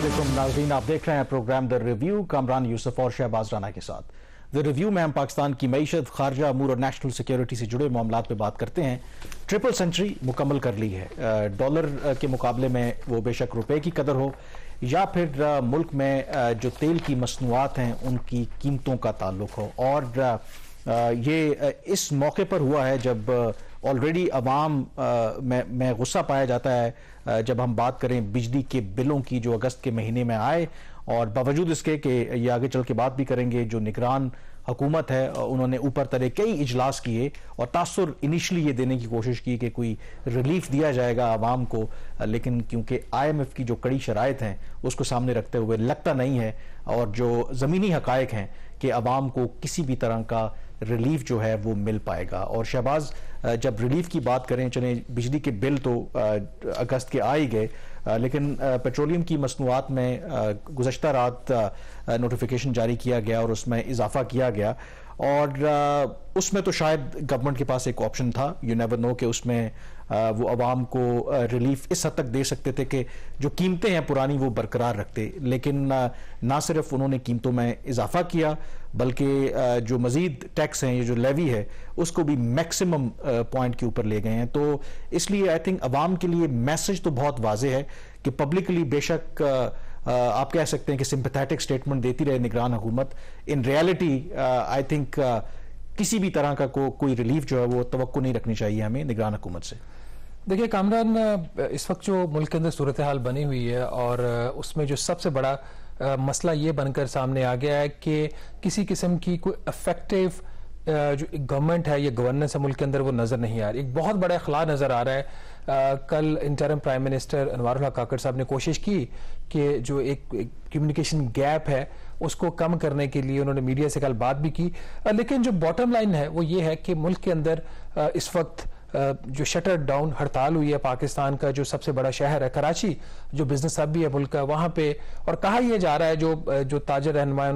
अस्सलामुअलैकुम नाज़रीन, आप देख रहे हैं programme the review Kamran Yusuf और शहबाज राना के साथ। द रिव्यू में हम पाकिस्तान की मईशत, खारजा अमूर और नेशनल सिक्योरिटी से जुड़े मामलात पे बात करते हैं। ट्रिपल सेंचुरी मुकम्मल कर ली है। डॉलर के मुकाबले में वो बेशक रुपए की कदर हो या फिर मुल्क में जो तेल की मसनूआत हैं उनकी कीमतों का ताल्लुक हो, और ये इस मौके पर हुआ है जब ऑलरेडी अवाम में गुस्सा पाया जाता है जब हम बात करें बिजली के बिलों की जो अगस्त के महीने में आए, और बावजूद इसके कि ये आगे चल के बात भी करेंगे, जो निगरान हुकूमत है उन्होंने ऊपर तरह कई इजलास किए और तासुर इनिशली ये देने की कोशिश की कि कोई रिलीफ दिया जाएगा आवाम को, लेकिन क्योंकि IMF की जो कड़ी शराइत हैं उसको सामने रखते हुए लगता नहीं है, और जो ज़मीनी हकायक हैं कि आवाम को किसी भी तरह का रिलीफ जो है वो मिल पाएगा। और शहबाज, जब रिलीफ की बात करें, चले बिजली के बिल तो अगस्त के आ ही गए, लेकिन पेट्रोलियम की मसनूआत में गुज़श्ता रात नोटिफिकेशन जारी किया गया और उसमें इजाफा किया गया, और उसमें तो शायद गवर्नमेंट के पास एक ऑप्शन था, यू नेवर नो, कि उसमें वो आवाम को रिलीफ इस हद तक दे सकते थे कि जो कीमतें हैं पुरानी वो बरकरार रखते, लेकिन ना सिर्फ उन्होंने कीमतों में इजाफा किया बल्कि जो मजीद टैक्स हैं, ये जो लेवी है, उसको भी मैक्सिमम पॉइंट के ऊपर ले गए हैं। तो इसलिए आई थिंक अवाम के लिए मैसेज तो बहुत वाज़ेह है कि पब्लिकली बेशक आप कह सकते हैं कि सिंपैथेटिक स्टेटमेंट देती रहे निगरान हुकूमत, इन रियलिटी आई थिंक किसी भी तरह का कोई रिलीफ जो है वो तवक्को नहीं रखनी चाहिए हमें निगरान हुकूमत से। देखिए कामरान, इस वक्त जो मुल्क के अंदर सूरत हाल बनी हुई है और उसमें जो सबसे बड़ा मसला ये बनकर सामने आ गया है कि किसी किस्म की कोई इफेक्टिव जो गवर्नमेंट है, ये गवर्नेंस है मुल्क के अंदर, वो नज़र नहीं आ रही। एक बहुत बड़ा इखला नज़र आ रहा है। कल इंटरिम प्राइम मिनिस्टर अनवारुल हक काकड़ साहब ने कोशिश की कि जो एक कम्युनिकेशन गैप है उसको कम करने के लिए उन्होंने मीडिया से कल बात भी की, लेकिन जो बॉटम लाइन है वो ये है कि मुल्क के अंदर इस वक्त जो शटर डाउन हड़ताल हुई है पाकिस्तान का जो सबसे बड़ा शहर है कराची, जो बिजनेस हब भी है मुल्क का, वहां पे, और कहा यह जा रहा है जो ताजर रहनुमा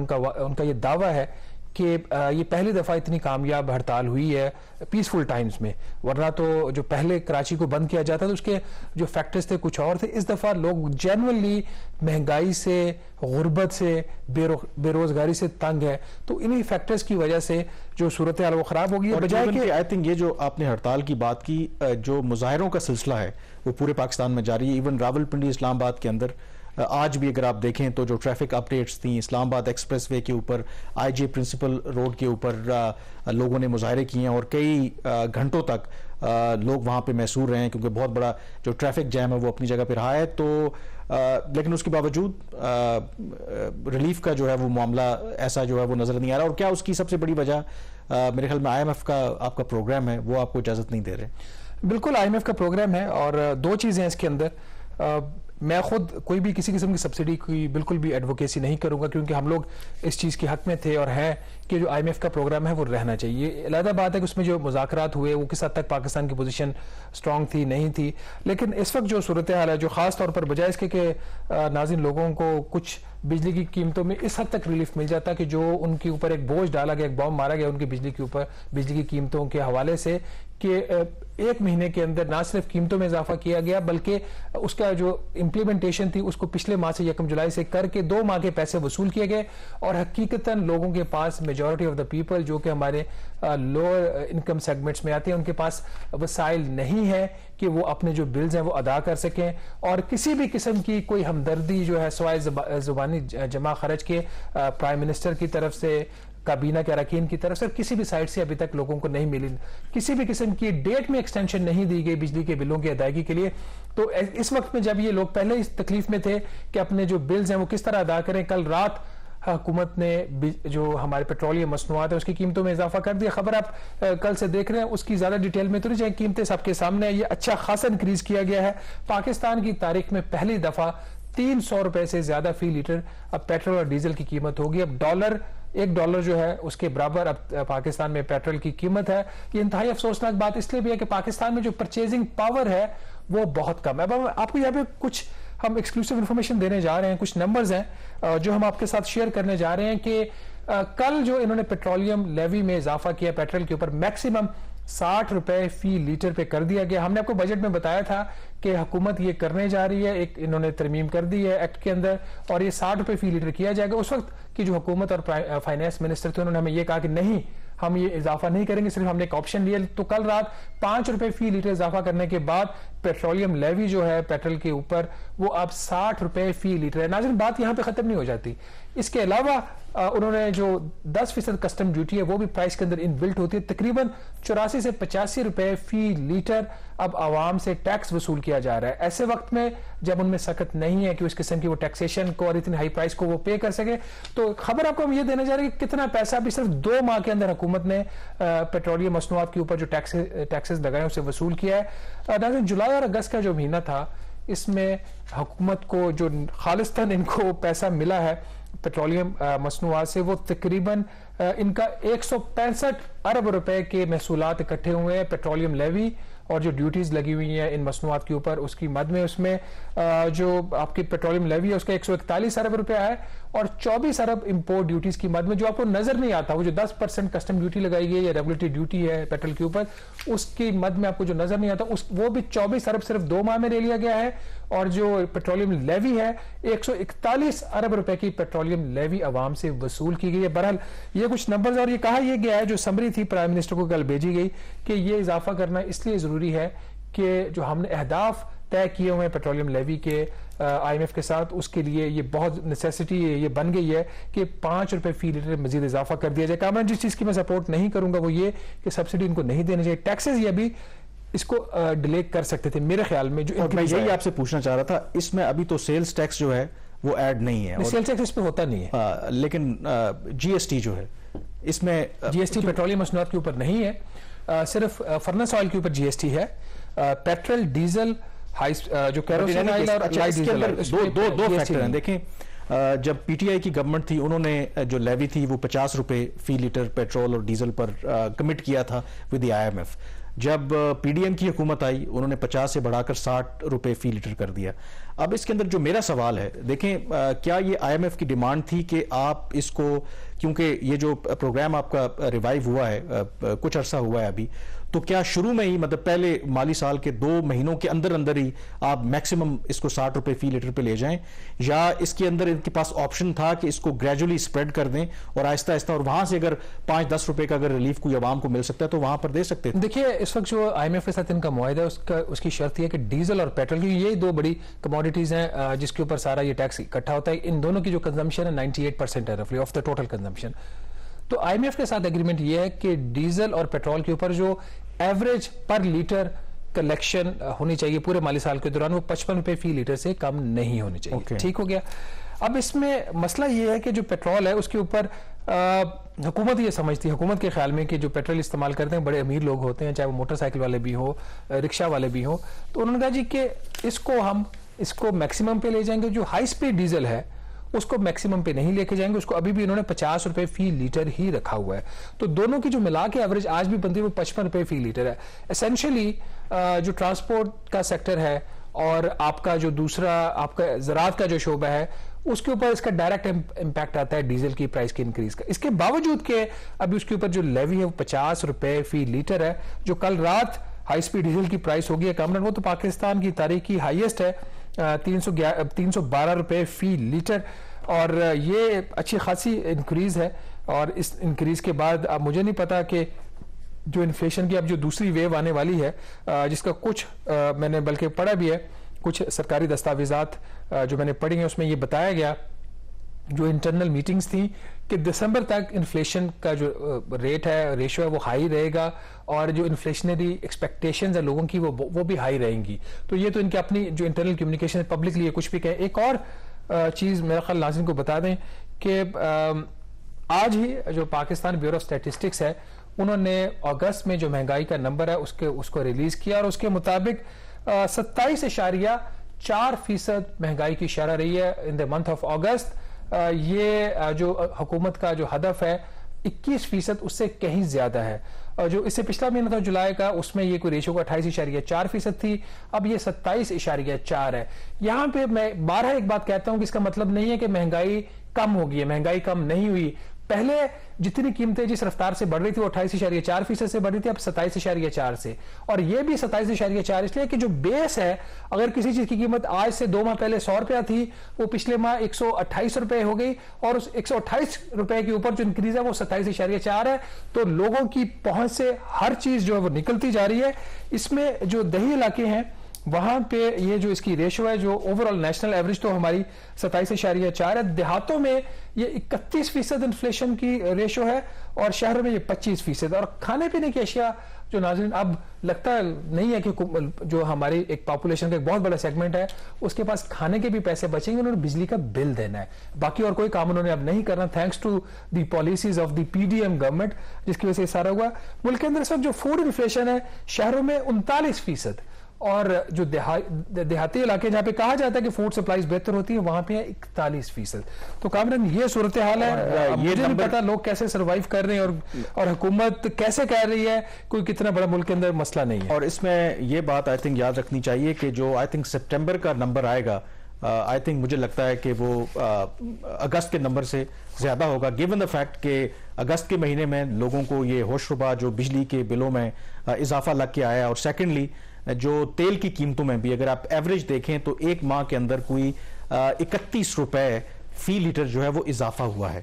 उनका ये दावा है कि ये पहली दफ़ा इतनी कामयाब हड़ताल हुई है पीसफुल टाइम्स में, वरना तो जो पहले कराची को बंद किया जाता था उसके जो फैक्टर्स थे कुछ और थे। इस दफ़ा लोग जेन्युइनली महंगाई से, गुर्बत से, बेरोजगारी से तंग है, तो इन्हीं फैक्टर्स की वजह से जो सूरत हाल वो खराब होगी। बजाय कि आई थिंक ये जो आपने हड़ताल की बात की, जो मुजाहरों का सिलसिला है वो पूरे पाकिस्तान में जारी है। इवन रावलपिंडी इस्लामाबाद के अंदर आज भी अगर आप देखें तो जो ट्रैफिक अपडेट्स थी, इस्लामाबाद एक्सप्रेसवे के ऊपर, IG प्रिंसिपल रोड के ऊपर लोगों ने मुजाहरे किए हैं और कई घंटों तक लोग वहाँ पे मैसूर रहे हैं, क्योंकि बहुत बड़ा जो ट्रैफिक जैम है वो अपनी जगह पे रहा है। तो लेकिन उसके बावजूद रिलीफ का जो है वो मामला ऐसा जो है वो नज़र नहीं आ रहा। और क्या उसकी सबसे बड़ी वजह मेरे ख्याल में IMF का आपका प्रोग्राम है, वो आपको इजाज़त नहीं दे रहे? बिल्कुल, IMF का प्रोग्राम है और दो चीज़ें हैं इसके अंदर। मैं खुद कोई भी किसी किस्म की सब्सिडी की बिल्कुल भी एडवोकेसी नहीं करूंगा, क्योंकि हम लोग इस चीज़ के हक में थे और हैं कि जो IMF का प्रोग्राम है वो रहना चाहिए। अलग बात है कि उसमें जो मुज़ाकरात हुए वो किस हद तक पाकिस्तान की पोजीशन स्ट्रांग थी, नहीं थी, लेकिन इस वक्त जो सूरत हाल है, जो ख़ास तौर पर बजाय इसके कि नाज़रीन लोगों को कुछ बिजली की कीमतों में इस हद तक रिलीफ मिल जाता कि जो उनके ऊपर एक बोझ डाला गया, एक बॉम्ब मारा गया उनकी बिजली के ऊपर, बिजली की कीमतों के हवाले से, कि एक महीने के अंदर ना सिर्फ कीमतों में इजाफा किया गया बल्कि उसका जो इम्प्लीमेंटेशन थी उसको पिछले माह से 1 जुलाई से करके 2 माह के पैसे वसूल किए गए, और हकीकतन लोगों के पास, मेजॉरिटी ऑफ द पीपल जो कि हमारे लोअर इनकम सेगमेंट्स में आते हैं, उनके पास वसाइल नहीं है कि वो अपने जो बिल्स हैं वो अदा कर सकें, और किसी भी किस्म की कोई हमदर्दी जो है सवाए जुबानी जमा खर्च के प्राइम मिनिस्टर की तरफ से, काबीना के अरकान की तरफ से, किसी भी साइड से अभी तक लोगों को नहीं मिली। किसी भी किस्म की डेट में एक्सटेंशन नहीं दी गई बिजली के बिलों की अदायगी के लिए। तो इस वक्त में जब ये लोग पहले इस तकलीफ में थे कि अपने जो बिल्स हैं वो किस तरह अदा करें, कल रात हुकूमत ने जो हमारे पेट्रोलियम मसनूआत है उसकी कीमतों में इजाफा कर दिया। खबर आप कल से देख रहे हैं, उसकी ज्यादा डिटेल में तो नहीं जाए, कीमतें सबके सामने है। ये अच्छा खासा इंक्रीज किया गया है। पाकिस्तान की तारीख में पहली दफा 300 रुपए से ज्यादा फी लीटर अब पेट्रोल और डीजल की कीमत होगी। अब $1 जो है उसके बराबर अब पाकिस्तान में पेट्रोल की कीमत है। ये इंतहाई अफसोसनाक बात इसलिए भी है कि पाकिस्तान में जो परचेजिंग पावर है वो बहुत कम है। अब आपको यहाँ पे कुछ हम एक्सक्लूसिव इंफॉर्मेशन देने जा रहे हैं, कुछ नंबर्स हैं जो हम आपके साथ शेयर करने जा रहे हैं कि कल जो इन्होंने पेट्रोलियम लेवी में इजाफा किया पेट्रोल के ऊपर, मैक्सिमम 60 रुपए फी लीटर पे कर दिया गया। हमने आपको बजट में बताया था कि हुकूमत ये करने जा रही है, एक इन्होंने तरमीम कर दी है एक्ट के अंदर, और ये 60 रुपए फी लीटर किया जाएगा। उस वक्त की जो हुकूमत और फाइनेंस मिनिस्टर थे उन्होंने हमें ये कहा कि नहीं, हम ये इजाफा नहीं करेंगे, सिर्फ हमने एक ऑप्शन लिया। तो कल रात 5 रुपए फी लीटर इजाफा करने के बाद पेट्रोलियम लेवी जो है पेट्रोल के ऊपर, वो अब 60 रुपए फी लीटर है। नाज़रीन, बात यहां पे खत्म नहीं हो जाती। इसके अलावा उन्होंने जो 10% कस्टम ड्यूटी है वो भी प्राइस के अंदर इनबिल्ट होती है। तकरीबन 84 से 85 रुपए फी लीटर अब आवाम से टैक्स वसूल किया जा रहा है। ऐसे वक्त में जब उनमें सख्त नहीं है कि उस किस्म की वो टैक्सेशन को और इतनी हाई प्राइस को वो पे कर सके, तो खबर आपको हम ये देने जा रहे हैं कि कितना पैसा अभी सिर्फ 2 माह के अंदर हुकूमत ने पेट्रोलियम मसनूआत के ऊपर जो टैक्सेस लगाए उसे वसूल किया है। जुलाई और अगस्त का जो महीना था, इसमें हुकूमत को जो खालिस्तान इनको पैसा मिला है पेट्रोलियम मसनूआत से, वो तकरीबन इनका 165 अरब रुपए के महसूलात इकट्ठे हुए हैं। पेट्रोलियम लेवी और जो ड्यूटीज लगी हुई हैं इन मसनूआत के ऊपर, उसकी मद में उसमें जो आपकी पेट्रोलियम लेवी है उसका 141 अरब रुपया है, और 24 अरब इंपोर्ट ड्यूटीज की मद में जो आपको नजर नहीं आता, वो जो 10% कस्टम ड्यूटी लगाई गई है या रेगुलेटरी ड्यूटी है पेट्रोल के ऊपर, उसकी मद में आपको जो नजर नहीं आता वो भी 24 अरब सिर्फ 2 माह में ले लिया गया है। और जो पेट्रोलियम लेवी है 141 अरब रुपए की पेट्रोलियम लेवी आवाम से वसूल की गई है। बहरहाल ये कुछ नंबर्स, और ये कहा यह गया है, जो समरी थी प्राइम मिनिस्टर को कल भेजी गई, कि ये इजाफा करना इसलिए जरूरी है कि जो हमने अहदाफ तय किए हुए हैं पेट्रोलियम लेवी के IMF के साथ, उसके लिए ये बहुत नेसेसिटी ये बन गई है कि 5 रुपए फी लीटर मजीद इजाफा कर दिया जाए। कामरान, जिस चीज की मैं सपोर्ट नहीं करूंगा वो ये कि सब्सिडी इनको नहीं देनी चाहिए। टैक्सेस ये भी इसको डिले कर सकते थे मेरे ख्याल में। जो मैं यही आपसे पूछना चाह रहा था, इसमें अभी तो सेल्स टैक्स जो है वो ऐड नहीं है, सेल्स टैक्स इस पे होता नहीं है, लेकिन GST जो है इसमें GST पेट्रोलियम मसनूआत के ऊपर नहीं है, सिर्फ फर्नेस ऑयल के ऊपर GST है। पेट्रोल, डीजल, जो केरोसिन ऑयल और लाइट डीजल, दो फैक्टर हैं। देखें, जब PTI की गवर्नमेंट थी, उन्होंने जो लेवी थी वो 50 रुपए फी लीटर पेट्रोल और डीजल पर कमिट किया था विद द IMF। जब PDM की हुकूमत आई, उन्होंने 50 से बढ़ाकर 60 रुपए फी लीटर कर दिया। अब इसके अंदर जो मेरा सवाल है, देखें, क्या ये IMF की डिमांड थी कि आप इसको, क्योंकि ये जो प्रोग्राम आपका रिवाइव हुआ है, कुछ अरसा हुआ है अभी, तो क्या शुरू में ही, मतलब पहले माली साल के 2 महीनों के अंदर अंदर ही आप मैक्सिमम इसको 60 रुपए फी लीटर पे ले जाएं, या इसके अंदर इनके पास ऑप्शन था कि इसको ग्रेजुअली स्प्रेड कर दें और आहिस्ता आहिस्ता, और वहां से अगर 5-10 रुपए का अगर रिलीफ कोई आवाम को मिल सकता है तो वहां पर दे सकते थे? देखिए, इस वक्त जो IMF के साथ इनका मुआहिदा है उसकी शर्त यह है कि डीजल और पेट्रोल की, ये 2 बड़ी कमोडिटीज हैं जिसके ऊपर सारा ये टैक्स इकट्ठा होता है, इन दोनों की जो कंजम्पशन है 98% है रफली ऑफ द टोटल कंजम्पशन। तो IMF के साथ एग्रीमेंट ये है कि डीजल और पेट्रोल के ऊपर जो एवरेज पर लीटर कलेक्शन होनी चाहिए पूरे माली साल के दौरान, वो 55 रुपए फी लीटर से कम नहीं होनी चाहिए। ठीक हो गया। अब इसमें मसला ये है कि जो पेट्रोल है उसके ऊपर हुकूमत ये समझती है, हुकूमत के ख्याल में, कि जो पेट्रोल इस्तेमाल करते हैं बड़े अमीर लोग होते हैं, चाहे वो मोटरसाइकिल वाले भी हो, रिक्शा वाले भी हो, तो उन्होंने कहा जी कि इसको मैक्सिमम पे ले जाएंगे। जो हाई स्पीड डीजल है उसको मैक्सिमम पे नहीं लेके जाएंगे, उसको अभी भी इन्होंने 50 रुपए फी लीटर ही रखा हुआ है। तो दोनों की जो मिला के एवरेज आज भी बनती है वो 55 रुपए फी लीटर है। एसेंशियली जो ट्रांसपोर्ट का सेक्टर है और आपका जो दूसरा आपका ज़राअत का जो शोबा है, उसके ऊपर इसका डायरेक्ट इंपैक्ट आता है डीजल की प्राइस के इंक्रीज का। इसके बावजूद के अभी उसके ऊपर जो लेवी है वो 50 रुपए फी लीटर है, जो कल रात हाई स्पीड डीजल की प्राइस होगी कामरान, वो तो पाकिस्तान की तारीख की हाईएस्ट है, 312 रुपए फी लीटर, और ये अच्छी खासी इंक्रीज है। और इस इंक्रीज के बाद अब मुझे नहीं पता कि जो इन्फ्लेशन की अब जो दूसरी वेव आने वाली है, जिसका कुछ मैंने बल्कि पढ़ा भी है, कुछ सरकारी दस्तावेजात जो मैंने पढ़ी हैं उसमें ये बताया गया, जो इंटरनल मीटिंग्स थी, कि दिसंबर तक इन्फ्लेशन का जो रेट है, रेशियो है, वो हाई रहेगा, और जो इन्फ्लेशनरी एक्सपेक्टेशंस है लोगों की वो भी हाई रहेंगी। तो ये तो इनकी अपनी जो इंटरनल कम्युनिकेशन पब्लिकली कुछ भी कहे। एक और चीज़ मेरा ख्याल नाज़रीन को बता दें कि आज ही जो पाकिस्तान ब्यूरो ऑफ स्टैटिस्टिक्स है, उन्होंने अगस्त में जो महंगाई का नंबर है उसको रिलीज किया, और उसके मुताबिक 27.4% महंगाई की शरह रही है इन द मंथ ऑफ अगस्त। ये जो हुकूमत का जो हदफ है 21%, उससे कहीं ज्यादा है। जो इससे पिछला महीना था जुलाई का, उसमें ये कोई रेशो 28.4% थी, अब ये 27.4 है। यहां पे मैं बारहा एक बात कहता हूं कि इसका मतलब नहीं है कि महंगाई कम होगी, महंगाई कम नहीं हुई। पहले जितनी कीमतें जिस रफ्तार से बढ़ रही थी वो 28.4% से बढ़ रही थी, अब 27.4 से। और ये भी 27.4 इसलिए कि जो बेस है, अगर किसी चीज की कीमत आज से 2 माह पहले 100 रुपया थी, वो पिछले माह 128 रुपए हो गई, और उस 128 रुपए के ऊपर जो इंक्रीज है वो 27.4 है। तो लोगों की पहुंच से हर चीज जो है वो निकलती जा रही है। इसमें जो दही इलाके हैं वहां पे ये जो इसकी रेशो है, जो ओवरऑल नेशनल एवरेज तो हमारी 27.4 है, देहातों में ये 31% इन्फ्लेशन की रेशो है और शहरों में ये 25%। और खाने पीने की अशिया जो नाज़रीन अब लगता नहीं है कि जो हमारी एक पॉपुलेशन का एक बहुत बड़ा सेगमेंट है उसके पास खाने के भी पैसे बचेंगे, उन्होंने बिजली का बिल देना है, बाकी और कोई काम उन्होंने अब नहीं करना, thanks to the policies of the PDM government, जिसकी वजह से सारा हुआ। मुल्क के अंदर इस वक्त जो फूड इन्फ्लेशन है शहरों में 39%, और जो देहाती इलाके जहां पे कहा जाता है कि फूड सप्लाईज बेहतर होती है वहां पे 41%। तो कामरान ये सूरत हाल है, ये नहीं पता लोग कैसे सर्वाइव कर रहे हैं और हुकूमत कैसे कह रही है कोई कितना बड़ा मुल्क के अंदर मसला नहीं है। और इसमें ये बात आई थिंक याद रखनी चाहिए कि जो आई थिंक सितंबर का नंबर आएगा, आई थिंक मुझे लगता है कि वो अगस्त के नंबर से ज्यादा होगा, गिवन द फैक्ट कि अगस्त के महीने में लोगों को ये होशरुबा जो बिजली के बिलों में इजाफा लग के आया, और सेकेंडली जो तेल की कीमतों में भी अगर आप एवरेज देखें तो एक माह के अंदर कोई 31 रुपए फी लीटर जो है वो इजाफा हुआ है।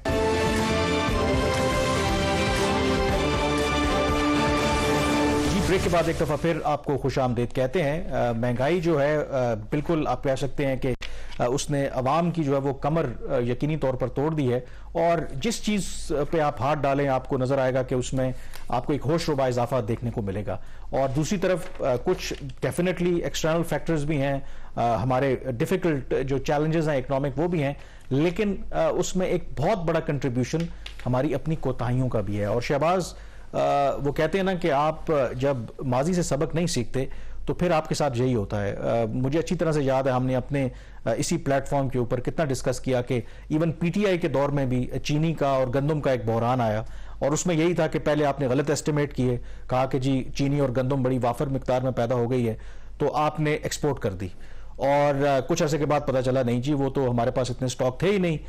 जी, ब्रेक के बाद एक दफा फिर आपको खुश आमदीद कहते हैं। महंगाई जो है बिल्कुल आप कह सकते हैं कि उसने अवाम की जो है वो कमर यकीनी तौर पर तोड़ दी है, और जिस चीज पे आप हाथ डालें आपको नजर आएगा कि उसमें आपको एक होशरुबा इजाफा देखने को मिलेगा। और दूसरी तरफ कुछ डेफिनेटली एक्सटर्नल फैक्टर्स भी हैं, हमारे डिफिकल्ट जो चैलेंजेस हैं इकोनॉमिक वो भी हैं, लेकिन उसमें एक बहुत बड़ा कंट्रीब्यूशन हमारी अपनी कोताहियों का भी है। और शहबाज वो कहते हैं ना कि आप जब माजी से सबक नहीं सीखते तो फिर आपके साथ यही होता है। मुझे अच्छी तरह से याद है हमने अपने इसी प्लेटफॉर्म के ऊपर कितना डिस्कस किया कि इवन पीटीआई के दौर में भी चीनी का और गंदम का एक बहरान आया, और उसमें यही था कि पहले आपने गलत एस्टिमेट किए, कहा कि जी चीनी और गंदम बड़ी वाफर मिकदार में पैदा हो गई है तो आपने एक्सपोर्ट कर दी, और कुछ अर्से के बाद पता चला नहीं जी वो तो हमारे पास इतने स्टॉक थे ही नहीं।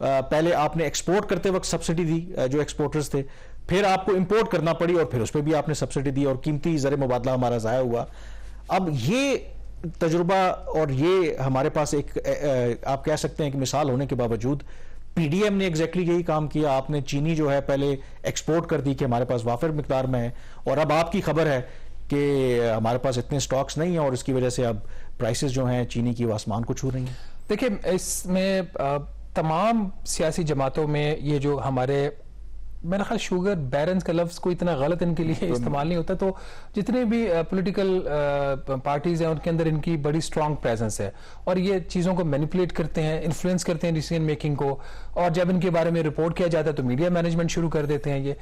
पहले आपने एक्सपोर्ट करते वक्त सब्सिडी दी जो एक्सपोर्टर्स थे, फिर आपको इंपोर्ट करना पड़ी और फिर उस पर भी आपने सब्सिडी दी, और कीमती ज़र मुबादला हमारा ज़ाया हुआ। अब ये तजुर्बा और ये हमारे पास एक आप कह सकते हैं कि मिसाल होने के बावजूद पीडीएम ने एग्जैक्टली यही काम किया। आपने चीनी जो है पहले एक्सपोर्ट कर दी कि हमारे पास वाफिर मिकदार में है, और अब आपकी खबर है कि हमारे पास इतने स्टॉक्स नहीं है और इसकी वजह से अब प्राइसेस जो हैं चीनी की वो आसमान को छू रही हैं। देखिए, इसमें तमाम सियासी जमातों में ये जो हमारे मेरा ख्याल शुगर बैरन्स का लफ्ज़ कोई इतना गलत इनके लिए इस्तेमाल नहीं होता, तो जितने भी पॉलिटिकल पार्टीज हैं उनके अंदर इनकी बड़ी स्ट्रांग प्रेजेंस है, और ये चीज़ों को मैनिपुलेट करते हैं, इन्फ्लुएंस करते हैं डिसीजन मेकिंग को, और जब इनके बारे में रिपोर्ट किया जाता है तो मीडिया मैनेजमेंट शुरू कर देते हैं। ये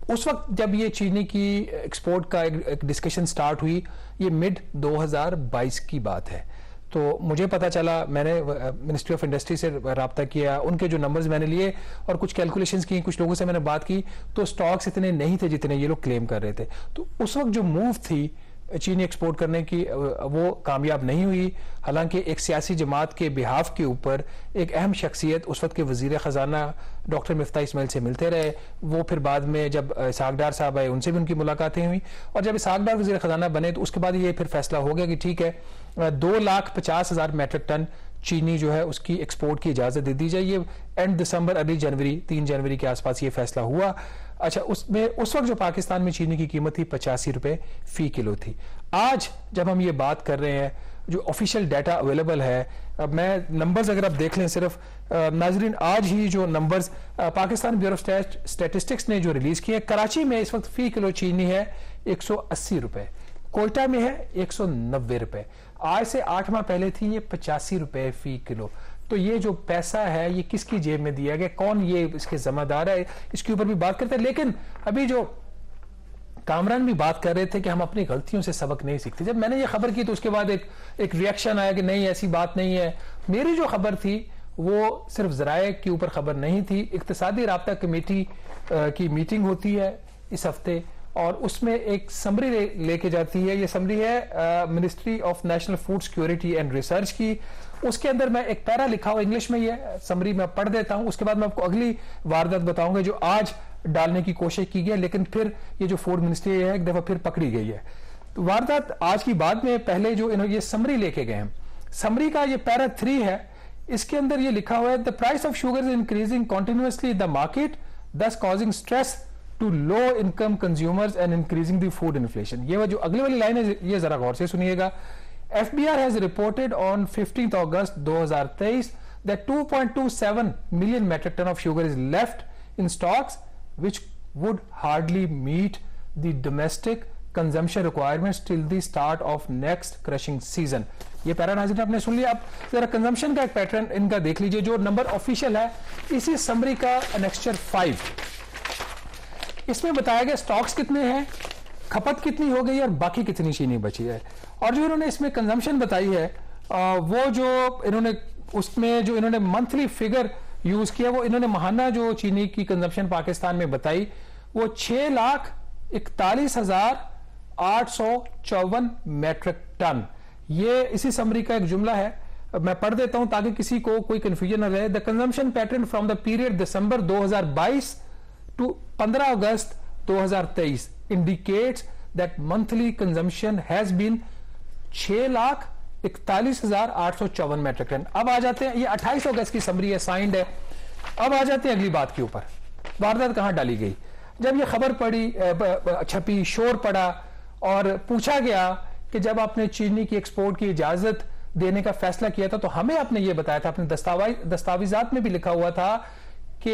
उस वक्त जब ये चीनी की एक्सपोर्ट का एक डिस्कशन स्टार्ट हुई, ये मिड 2022 की बात है, तो मुझे पता चला, मैंने मिनिस्ट्री ऑफ इंडस्ट्री से रब्ता किया, उनके जो नंबर्स मैंने लिए और कुछ कैलकुलेशंस की, कुछ लोगों से मैंने बात की, तो स्टॉक्स इतने नहीं थे जितने ये लोग क्लेम कर रहे थे। तो उस वक्त जो मूव थी चीनी एक्सपोर्ट करने की वो कामयाब नहीं हुई, हालांकि एक सियासी जमात के बिहाफ के ऊपर एक अहम शख्सियत उस वक्त के वजीर ख़जाना डॉक्टर मिफ्ता इस्माइल से मिलते रहे। वो फिर बाद में जब इसहाक डार साहब आए उनसे भी उनकी मुलाकातें हुई, और जब इसहाक डार वजीर ख़जाना बने तो उसके बाद ये फिर फैसला हो गया कि ठीक है 2,50,000 मेट्रिक टन चीनी जो है उसकी एक्सपोर्ट की इजाज़त दे दी जाए। ये एंड दिसंबर अर्ली जनवरी 3 जनवरी के आसपास ये फैसला हुआ। अच्छा, उसमें उस वक्त जो पाकिस्तान में चीनी की कीमत थी 85 रुपए फी किलो थी। आज जब हम ये बात कर रहे हैं, जो ऑफिशियल डाटा अवेलेबल है, अब मैं नंबर्स अगर आप देख लें सिर्फ नाजरीन, आज ही जो numbers Pakistan bureau of statistics ने जो रिलीज किए, कराची में इस वक्त फी किलो चीनी है 180 रुपए, कोयटा में है 190 रुपए, आज से 8 माह पहले थी ये 85 रुपए फी किलो। तो ये जो पैसा है ये किसकी जेब में दिया गया, कौन ये इसके जिम्मेदार है, इसके ऊपर भी बात करते हैं। लेकिन अभी जो कामरान भी बात कर रहे थे कि हम अपनी गलतियों से सबक नहीं सीखते, जब मैंने ये खबर की तो उसके बाद एक रिएक्शन आया कि नहीं ऐसी बात नहीं है। मेरी जो खबर थी वो सिर्फ ज़राए के ऊपर खबर नहीं थी, इक्तिसादी राब्ता कमेटी की मीटिंग होती है इस हफ्ते, और उसमें एक समरी लेके जाती है। ये समरी है ministry of national food security and research की। उसके अंदर मैं एक पैरा लिखा हुआ इंग्लिश में, ये समरी मैं पढ़ देता हूं, उसके बाद मैं आपको अगली वारदात बताऊंगा जो आज डालने की कोशिश की गई, लेकिन फिर ये जो फूड मिनिस्ट्री है एक दफा फिर पकड़ी गई है। तो वारदात आज की बात में पहले जो इन्होंने ये समरी लेके गए हैं, समरी का ये पैरा 3 है, इसके अंदर ये लिखा हुआ है the price of sugar is increasing continuously in the market thus causing stress to low income consumers and increasing the food inflation. ये जो अगली वाली लाइन है ये जरा गौर से सुनिएगा। FBR has reported on 15th August 2023 that 2.27 million metric ton of sugar is left in stocks which would hardly meet the domestic consumption requirements till the start of next crushing season। ये para नाज़रीन आपने सुन लिया। अब जरा consumption का एक pattern इनका देख लीजिए जो नंबर ऑफिशियल है इसी समरी का एनेक्स्चर 5। इसमें बताया गया स्टॉक्स कितने हैं, खपत कितनी हो गई और बाकी कितनी चीनी बची है। और जो इन्होंने इसमें कंजम्पशन बताई है वो जो इन्होंने उसमें जो इन्होंने मंथली फिगर यूज किया वो इन्होंने महाना जो चीनी की कंजम्पशन पाकिस्तान में बताई वो 6,41,854 मेट्रिक टन। ये इसी समरी का एक जुमला है, मैं पढ़ देता हूं ताकि किसी को कोई कंफ्यूजन न रहे। The consumption pattern from the period December 2022 to 15 August 2023 indicates that monthly consumption has been 6,41,854 metric tonne. अब आ जाते हैं, ये 28 अगस्त की समरी है, साइंड है। अब आ जाते हैं अगली बात के ऊपर, वारदात कहां डाली गई। जब ये खबर पड़ी, छपी, शोर पड़ा और पूछा गया कि जब आपने चीनी की एक्सपोर्ट की इजाजत देने का फैसला किया था तो हमें आपने ये बताया था, अपने दस्तावेजात में भी लिखा हुआ था कि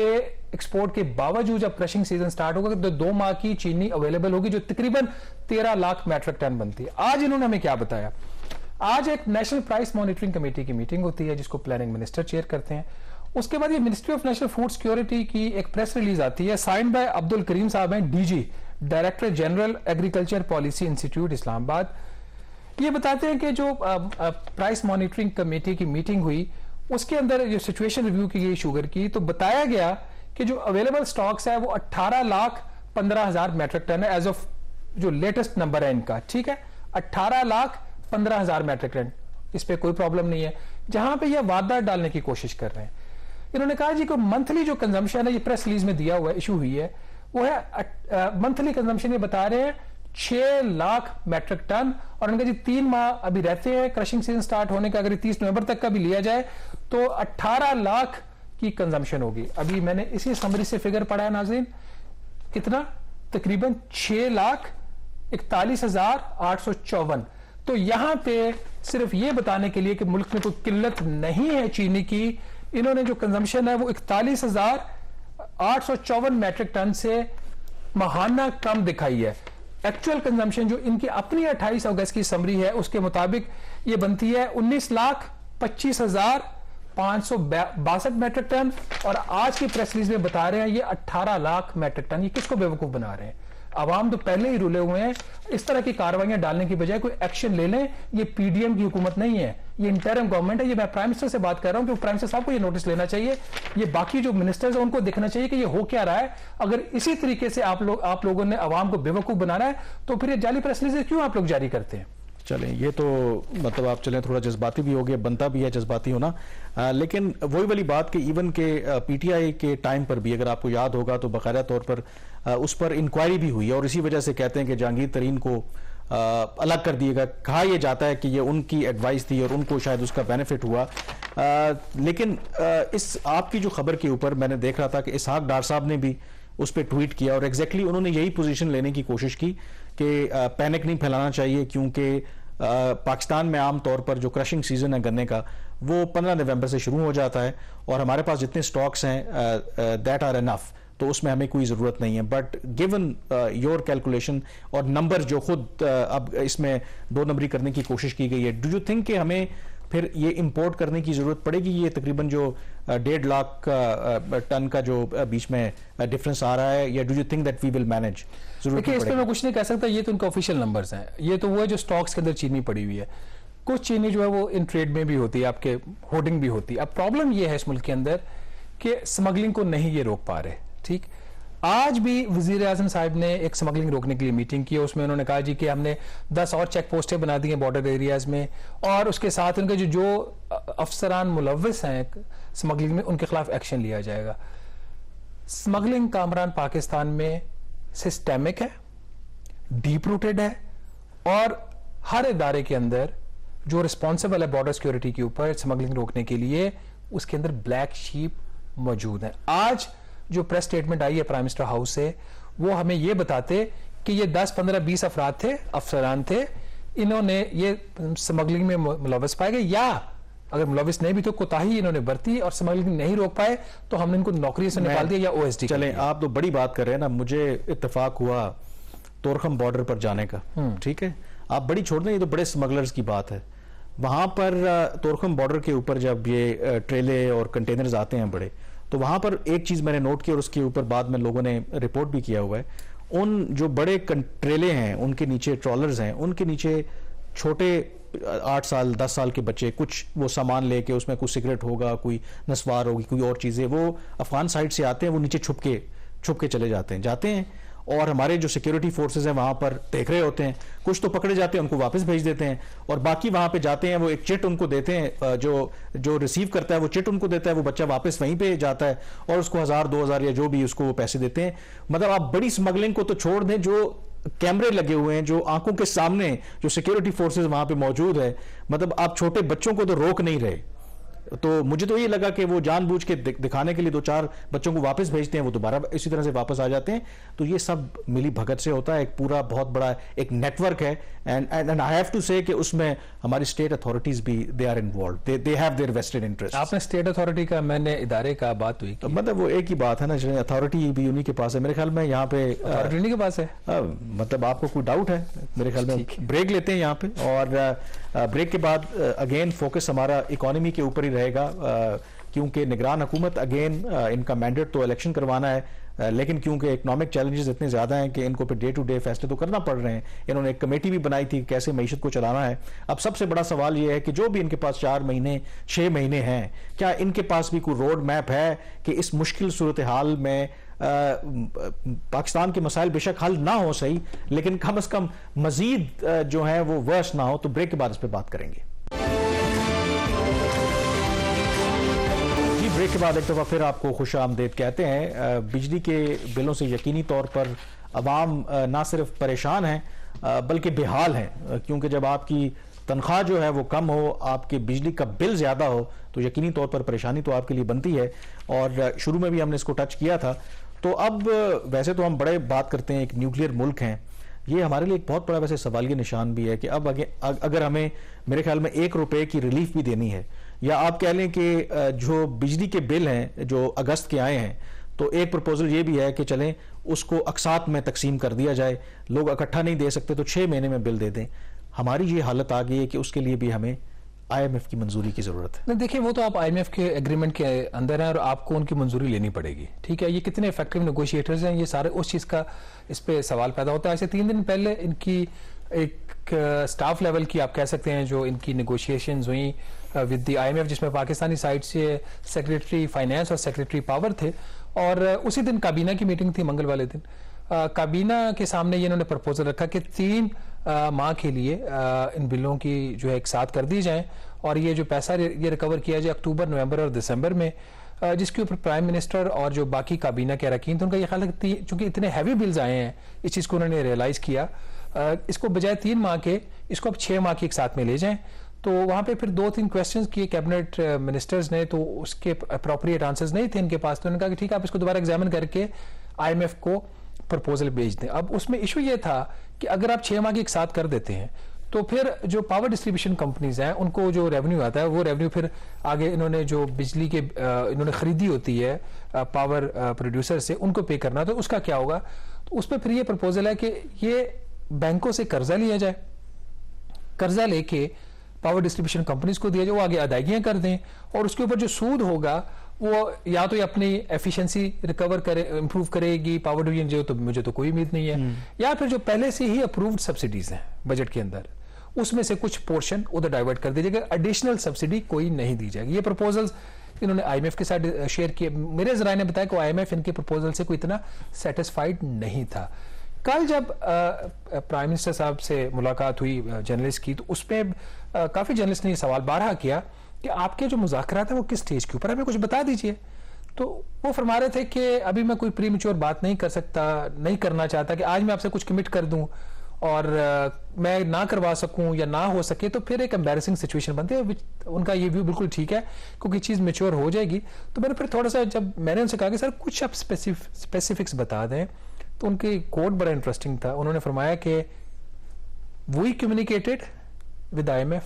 एक्सपोर्ट के बावजूद जब क्रशिंग सीजन स्टार्ट होगा तो 2 माह की चीनी अवेलेबल होगी जो तकरीबन 13 लाख मेट्रिक टन बनती है। आज इन्होंने हमें क्या बताया, आज एक नेशनल प्राइस मॉनिटरिंग कमेटी की मीटिंग होती है जिसको प्लानिंग मिनिस्टर चेयर करते हैं। उसके बाद ये ministry of national food security की एक प्रेस रिलीज आती है, साइंड बाय अब्दुल करीम साहब हैं, DG director general agriculture policy institute Islamabad. ये बताते हैं कि जो प्राइस मॉनिटरिंग कमेटी की मीटिंग हुई उसके अंदर जो सिचुएशन रिव्यू की गई शुगर की, तो बताया गया कि जो अवेलेबल स्टॉक्स है वो 18,15,000 मेट्रिक टन है एज ऑफ जो लेटेस्ट नंबर है इनका, ठीक है, 18,15,000 मेट्रिक टन। इस पे कोई प्रॉब्लम नहीं है। जहां पे ये वारदात डालने की कोशिश कर रहे हैं, इन्होंने कहा जी को मंथली जो कंजम्पशन है, ये प्रेस रिलीज में दिया हुआ है, इशू हुई है, वो है मंथली कंजम्पशन ये बता रहे हैं 6 लाख मेट्रिक टन। और उनका जी 3 माह अभी रहते हैं क्रशिंग सीजन स्टार्ट होने का, अगर 30 नवंबर तक का भी लिया जाए तो 18 लाख की कंजम्पशन होगी। अभी मैंने इसी समरी से फिगर पढ़ा है नाज़रीन, कितना, तकरीबन 6,41,854। तो यहां पे सिर्फ ये बताने के लिए कि मुल्क में कोई किल्लत नहीं है चीनी की, इन्होंने जो कंजम्पशन है वो 41,854 मेट्रिक टन से महाना कम दिखाई है। एक्चुअल कंजम्पशन जो इनकी अपनी 28 अगस्त की समरी है उसके मुताबिक ये बनती है 19,25,562 मेट्रिक टन, और आज की प्रेस रिलीज में बता रहे हैं ये 18 लाख मेट्रिक टन। ये किसको बेवकूफ बना रहे हैं? आवाम तो पहले ही रुले हुए हैं। इस तरह की कार्रवाइयां डालने की बजाय कोई एक्शन ले लें। ये पीडीएम की हुकूमत नहीं है, ये इंटरिम गवर्नमेंट है। ये मैं प्राइम मिनिस्टर से बात कर रहा हूं कि प्राइम मिनिस्टर साहब को ये नोटिस लेना चाहिए, ये बाकी जो मिनिस्टर्स हैं उनको देखना चाहिए कि ये हो क्या रहा है। अगर इसी तरीके से आप लोगों ने आवाम को बेवकूफ बनाना है तो फिर ये जाली प्रेस रिलीज क्यों आप लोग जारी करते हैं? चलें, ये तो मतलब आप चलें थोड़ा जज्बाती भी हो गए, बनता भी है जज्बाती होना, लेकिन वही वाली बात कि इवन के पीटीआई के टाइम पर भी अगर आपको याद होगा तो बाकायदा तौर पर उस पर इंक्वायरी भी हुई है और इसी वजह से कहते हैं कि जहांगीर तरीन को अलग कर दिएगा। कहा यह जाता है कि ये उनकी एडवाइस थी और उनको शायद उसका बेनिफिट हुआ। लेकिन इस आपकी जो खबर के ऊपर मैंने देख रहा था कि इसहाक डार साहब ने भी उस पर ट्वीट किया और एग्जैक्टली उन्होंने यही पोजीशन लेने की कोशिश की कि पैनिक नहीं फैलाना चाहिए, क्योंकि पाकिस्तान में आम तौर पर जो क्रशिंग सीजन है गन्ने का वो 15 नवंबर से शुरू हो जाता है और हमारे पास जितने स्टॉक्स हैं दैट आर इनफ, तो उसमें हमें कोई ज़रूरत नहीं है। बट गिवन योर कैलकुलेशन और नंबर जो खुद अब इसमें 2 नंबरी करने की कोशिश की गई है, डू यू थिंक कि हमें फिर ये इंपोर्ट करने की जरूरत पड़ेगी? ये तकरीबन जो 1.5 लाख टन का जो बीच में डिफरेंस आ रहा है, या do you think that we will manage? देखिए, इस पे मैं कुछ नहीं कह सकता, ये तो उनके ऑफिशियल नंबर्स हैं। ये तो वो है जो स्टॉक्स के अंदर चीनी पड़ी हुई है। कुछ चीनी जो है वो इन ट्रेड में भी होती है, आपके होर्डिंग भी होती है। अब प्रॉब्लम ये है इस मुल्क के अंदर कि स्मगलिंग को नहीं ये रोक पा रहे। ठीक, आज भी वजीर आजम साहब ने एक स्मगलिंग रोकने के लिए मीटिंग की, उसमें उन्होंने कहा जी कि हमने 10 और चेक पोस्टें बना दी हैं बॉर्डर एरियाज में, और उसके साथ उनके जो अफसरान मुलव्विस हैं स्मगलिंग में उनके खिलाफ एक्शन लिया जाएगा। स्मगलिंग कामरान पाकिस्तान में सिस्टेमिक है, डीप रूटेड है, और हर इदारे के अंदर जो रिस्पॉन्सिबल है बॉर्डर सिक्योरिटी के ऊपर स्मगलिंग रोकने के लिए, उसके अंदर ब्लैक शीप मौजूद है। आज जो प्रेस स्टेटमेंट आई है प्राइम मिनिस्टर हाउस से, वो हमें ये बताते कि ये 10, 15, 20 अफराद थे, अफसरान थे, इन्होंने ये स्मगलिंग में मुलव्वस पाए गए, या अगर मुलव्वस नहीं भी तो कोताही इन्होंने बरती और स्मगलिंग नहीं रोक पाए तो हमने इनको नौकरी से निकाल दिया या ओएसडी। चलें, आप तो बड़ी बात कर रहे हैं ना, मुझे इत्तेफाक हुआ तोरखम बॉर्डर पर जाने का, ठीक है, आप बड़ी छोड़ दें, ये तो बड़े स्मगलर्स की बात है। वहां पर तोरखम बॉर्डर के ऊपर जब ये ट्रेले और कंटेनर्स आते हैं बड़े, तो वहां पर एक चीज मैंने नोट की और उसके ऊपर बाद में लोगों ने रिपोर्ट भी किया हुआ है, उन जो बड़े ट्रेले हैं उनके नीचे ट्रॉलर्स हैं, उनके नीचे छोटे 8 साल 10 साल के बच्चे कुछ वो सामान लेके, उसमें कुछ सिगरेट होगा, कोई नस्वार होगी, कोई और चीजें, वो अफगान साइड से आते हैं, वो नीचे छुप के चले जाते हैं और हमारे जो सिक्योरिटी फोर्सेस हैं वहां पर देख रहे होते हैं, कुछ तो पकड़े जाते हैं, उनको वापस भेज देते हैं, और बाकी वहां पे जाते हैं, वो एक चिट उनको देते हैं, जो रिसीव करता है वो चिट उनको देता है, वो बच्चा वापस वहीं पे जाता है और उसको 1000 2000 या जो भी उसको वो पैसे देते हैं। मतलब आप बड़ी स्मगलिंग को तो छोड़ दें, जो कैमरे लगे हुए हैं, जो आंखों के सामने जो सिक्योरिटी फोर्सेस वहां पे मौजूद है, मतलब आप छोटे बच्चों को तो रोक नहीं रहे। तो मुझे तो ये लगा कि वो जानबूझ के दिखाने के लिए 2-4 बच्चों को वापस भेजते हैं, वो दोबारा इसी तरह से वापस आ जाते हैं। तो ये सब मिली भगत से होता है, एक पूरा बहुत बड़ा एक नेटवर्क है, एंड आई हैव टू से कि उसमें हमारी स्टेट अथॉरिटीज भी they are involve, they have their vested interest. आपने स्टेट अथॉरिटी का, मैंने इदारे का बात हुई, मतलब वो एक ही बात है ना, अथॉरिटी भी उन्हीं के पास है मेरे ख्याल में। यहाँ पे अथॉरिटी उन्हीं के पास है, मतलब आपको कोई डाउट है? मेरे ख्याल में ब्रेक लेते हैं यहाँ पे, और ब्रेक के बाद अगेन फोकस हमारा इकोनॉमी के ऊपर ही रहेगा, क्योंकि निगरान हुकूमत अगेन इनका मैंडेट तो इलेक्शन करवाना है, लेकिन क्योंकि इकोनॉमिक चैलेंजेस इतने ज्यादा हैं कि इनको पे डे टू डे फैसले तो करना पड़ रहे हैं। इन्होंने एक कमेटी भी बनाई थी कैसे मईशत को चलाना है। अब सबसे बड़ा सवाल यह है कि जो भी इनके पास 4 महीने 6 महीने हैं, क्या इनके पास भी कोई रोड मैप है कि इस मुश्किल सूरत हाल में पाकिस्तान के मसाइल बेशक हल ना हो सही, लेकिन कम से कम मजीद जो है वो वर्स ना हो। तो ब्रेक के बाद इस पर बात करेंगे। ब्रेक के बाद एक दफ़ा फिर आपको खुश आमदेद कहते हैं। बिजली के बिलों से यकीनी तौर पर अवाम ना सिर्फ परेशान हैं बल्कि बेहाल हैं, क्योंकि जब आपकी तनख्वाह जो है वो कम हो, आपके बिजली का बिल ज़्यादा हो, तो यकीनी तौर पर परेशानी तो आपके लिए बनती है। और शुरू में भी हमने इसको टच किया था। तो अब वैसे तो हम बड़े बात करते हैं, एक न्यूक्लियर मुल्क हैं, ये हमारे लिए एक बहुत बड़ा वैसे सवालिया निशान भी है कि अब अगर हमें मेरे ख्याल में 1 रुपए की रिलीफ भी देनी है, या आप कह लें कि जो बिजली के बिल हैं जो अगस्त के आए हैं, तो एक प्रपोजल ये भी है कि चलें उसको अकसात में तकसीम कर दिया जाए, लोग इकट्ठा नहीं दे सकते तो 6 महीने में बिल दे दें। हमारी ये हालत आ गई है कि उसके लिए भी हमें IMF की मंजूरी की जरूरत है। देखिए, वो तो आप IMF के एग्रीमेंट के अंदर हैं और आपको उनकी मंजूरी लेनी पड़ेगी, ठीक है। ये कितने इफेक्टिव नेगोशिएटर्स हैं, ये सारे उस चीज़ का इस पे सवाल पैदा होता है। ऐसे 3 दिन पहले इनकी एक स्टाफ लेवल की आप कह सकते हैं जो इनकी नेगोशिएशंस हुई विद द IMF, जिसमें पाकिस्तानी साइड से सेक्रेटरी फाइनेंस और सेक्रेटरी पावर थे, और उसी दिन काबीना की मीटिंग थी मंगल वाले दिन। काबीना के सामने ये इन्होंने प्रपोजल रखा कि 3 माह के लिए इन बिलों की जो है एक साथ कर दी जाए, और ये जो पैसा ये रिकवर किया जाए अक्टूबर, नवंबर और दिसंबर में, जिसके ऊपर प्राइम मिनिस्टर और जो बाकी काबीना के अरकान थे उनका ये ख्याल है कि चूंकि इतने हैवी बिल्स आए हैं, इस चीज़ को उन्होंने रियलाइज़ किया, इसको बजाय 3 माह के इसको अब 6 माह की एक साथ में ले जाएं। तो वहाँ पे फिर 2-3 क्वेश्चंस किए कैबिनेट मिनिस्टर्स ने, तो उसके अप्रोप्रिएट आंसर्स नहीं थे इनके पास, तो उन्होंने कहा कि ठीक है आप इसको दोबारा एग्जामिन करके IMF को प्रपोजल भेज दें। अब उसमें इशू ये था कि अगर आप 6 माह की एक साथ कर देते हैं तो फिर जो पावर डिस्ट्रीब्यूशन कंपनीज हैं उनको जो रेवेन्यू आता है वो रेवेन्यू फिर आगे इन्होंने जो बिजली के इन्होंने खरीदी होती है पावर प्रोड्यूसर से, उनको पे करना, तो उसका क्या होगा। तो उस पर फिर ये प्रपोजल है कि ये बैंकों से कर्जा लिया जाए, कर्जा लेके पावर डिस्ट्रीब्यूशन कंपनीज को दिया जाए, वो आगे अदायगियां कर दें, और उसके ऊपर जो सूद होगा वो या तो ये अपनी एफिशिएंसी रिकवर करे, इंप्रूव करेगी पावर डिवीजन, जो तो मुझे तो कोई उम्मीद नहीं है, या फिर जो पहले से ही अप्रूव्ड सब्सिडीज हैं बजट के अंदर उसमें से कुछ पोर्शन उधर डाइवर्ट कर दीजिएगा, एडिशनल सब्सिडी कोई नहीं दी जाएगी। ये प्रपोजल्स इन्होंने IMF के साथ शेयर किए। मेरे जराए ने बताया कि IMF इनके प्रपोजल से कोई इतना सेटिस्फाइड नहीं था। कल जब प्राइम मिनिस्टर साहब से मुलाकात हुई जर्नलिस्ट की, तो उसमें काफ़ी जर्नलिस्ट ने ये सवाल बारहा किया कि आपके जो मुज़ाकरात हैं वो किस स्टेज के ऊपर, हमें कुछ बता दीजिए। तो वो फरमा रहे थे कि अभी मैं कोई प्रीमेच्योर बात नहीं कर सकता, नहीं करना चाहता कि आज मैं आपसे कुछ कमिट कर दूं और मैं ना करवा सकूं या ना हो सके तो फिर एक एम्बैरेसिंग सिचुएशन बनती है। उनका ये व्यू बिल्कुल ठीक है, क्योंकि चीज़ मेच्योर हो जाएगी। तो मैंने फिर थोड़ा सा, जब मैंने उनसे कहा कि सर कुछ आप स्पेसिफिक्स बता दें, तो उनकी कोट बड़ा इंटरेस्टिंग था। उन्होंने फरमाया कि we communicated with IMF,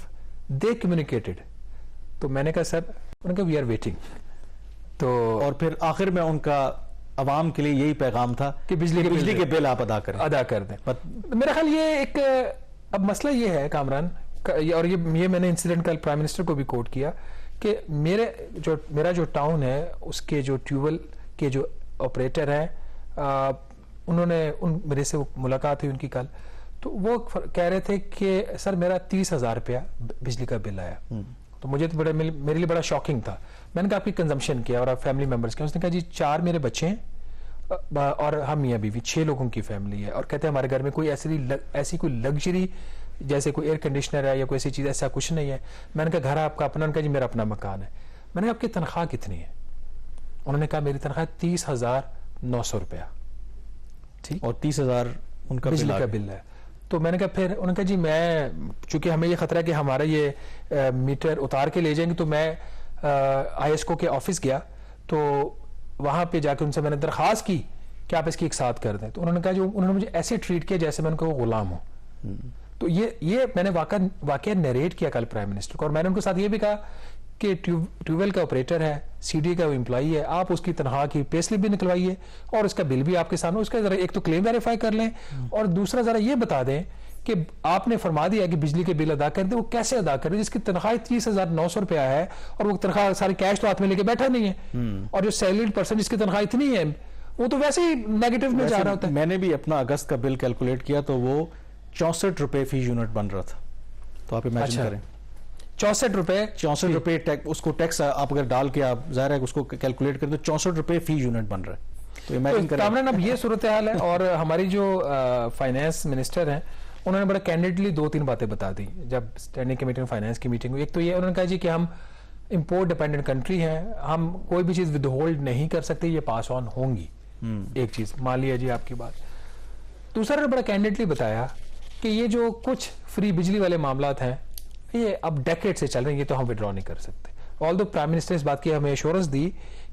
they communicated. तो मैंने कहा सर, उन्होंने कहा वी आर वेटिंग। तो और फिर आखिर में उनका अवाम के लिए यही पैगाम था कि बिजली के बिल आप अदा कर दें। मेरा ख्याल ये एक, अब मसला ये है कामरान, और ये मैंने इंसिडेंट कल प्राइम मिनिस्टर को भी कोट किया कि मेरा जो टाउन है उसके जो ट्यूबवेल के जो ऑपरेटर हैं, उन्होंने मेरे से मुलाकात हुई उनकी कल, तो वो कह रहे थे कि सर मेरा 30,000 रुपया बिजली का बिल आया। तो मुझे तो मेरे लिए बड़ा शॉकिंग था। मैंने कहा आपकी कंजम्पशन किया और आप फैमिली मेंबर्स के? उसने कहा जी 4 मेरे बच्चे हैं और हम मियाँ बीवी 6 लोगों की फैमिली है, और कहते हैं हमारे घर में कोई ऐसी कोई लग्जरी जैसे कोई एयर कंडीशनर है या कोई ऐसी चीज़, ऐसा कुछ नहीं है। मैंने कहा घर आपका अपना? उनका जी मेरा अपना मकान है। मैंने कहा आपकी तनख्वाह कितनी है? उन्होंने कहा मेरी तनख्वाह 30,900 रुपया। ठीक, और 30,000 उनका बिजली का बिल है। तो मैंने कहा फिर, उन्होंने कहा जी मैं, चूंकि हमें ये खतरा है कि हमारा ये मीटर उतार के ले जाएंगे, तो मैं ISCO के ऑफिस गया, तो वहां पे जाके उनसे मैंने दरखास्त की कि आप इसकी एक साथ कर दें। तो उन्होंने कहा जो उन्होंने मुझे ऐसे ट्रीट किया जैसे मैं उनको गुलाम हूं। तो ये मैंने वाकया नरेट किया कल प्राइम मिनिस्टर को, और मैंने उनके साथ ये भी कहा कि ट्यूबवेल का ऑपरेटर है, CDA का एम्प्लॉई है, आप उसकी तनख्वाह की पे स्लिप भी निकलवाइए और उसका बिल भी आपके सामने, उसका जरा एक तो क्लेम वेरीफाई कर लें, और दूसरा जरा ये बता दें कि आपने फरमा दिया कि बिजली के बिल अदा कर दे, वो कैसे अदा कर दे, जिसकी तनख्वाह 30,900 रुपया है और वो तनख्वाह सारी कैश तो हाथ में लेके बैठा नहीं है, और जो सैलरीड पर्सन जिसकी तनख्वाह इतनी है वो तो वैसे ही नेगेटिव में जा रहा होता है। मैंने भी अपना अगस्त का बिल कैलकुलेट किया तो वो 64 रुपए फी यूनिट बन रहा था। तो आप इमेजिन करें 64 रुपए उसको टैक्स आप अगर डाल के आप जाहिर है उसको कैलकुलेट करें तो 64 रुपए फी यूनिट बन रहा है। तो इमेजिन करें। कामरान, अब ये सूरत हाल है, और हमारी जो फाइनेंस मिनिस्टर हैं उन्होंने बड़ा कैंडिडेटली 2-3 बातें बता दी जब स्टैंडिंग कमेटी में फाइनेंस की मीटिंग हुई। एक तो ये उन्होंने कहा जी कि हम इंपोर्ट डिपेंडेंट कंट्री हैं, हम कोई भी चीज विदहोल्ड नहीं कर सकते, ये पास ऑन होंगी। एक चीज मान लिया जी आपकी बात। दूसरा उन्होंने बड़ा कैंडिडेटली बताया कि ये जो कुछ फ्री बिजली वाले मामलात हैं ये अब डेकेड से चल रहे हैं, ये तो हम विड्रॉ नहीं कर सकते। ऑल्दो प्राइम मिनिस्टर इस बात की हमें एश्योरेंस दी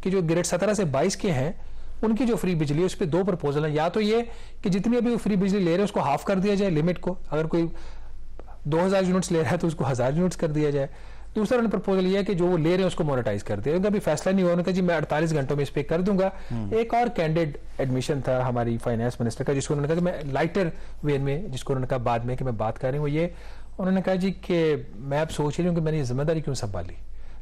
कि जो ग्रेड 17 से 22 के हैं उनकी जो फ्री बिजली है उस पर 2 प्रपोजल है। या तो ये कि जितनी अभी फ्री बिजली ले रहे हैं उसको हाफ कर दिया जाए लिमिट को, अगर कोई 2000 यूनिट्स ले रहा है तो उसको 1000 यूनिट्स कर दिया जाए। दूसरा उन्होंने प्रपोजल ये है कि जो वो ले रहे हैं उसको मोनेटाइज कर दिया। उनका भी फैसला नहीं हुआ, उन्होंने कहा जी मैं 48 घंटों में इस पे कर दूंगा। एक और कैंडिडेट एडमिशन था हमारी फाइनेंस मिनिस्टर का, जिसको उन्होंने कहा कि मैं लाइटर वे में, जिसको उन्होंने कहा बाद में कि मैं बात कर रही हूँ, ये उन्होंने कहा जी कि मैं अब सोच रही हूँ कि मैंने ये जिम्मेदारी क्यों संभाली,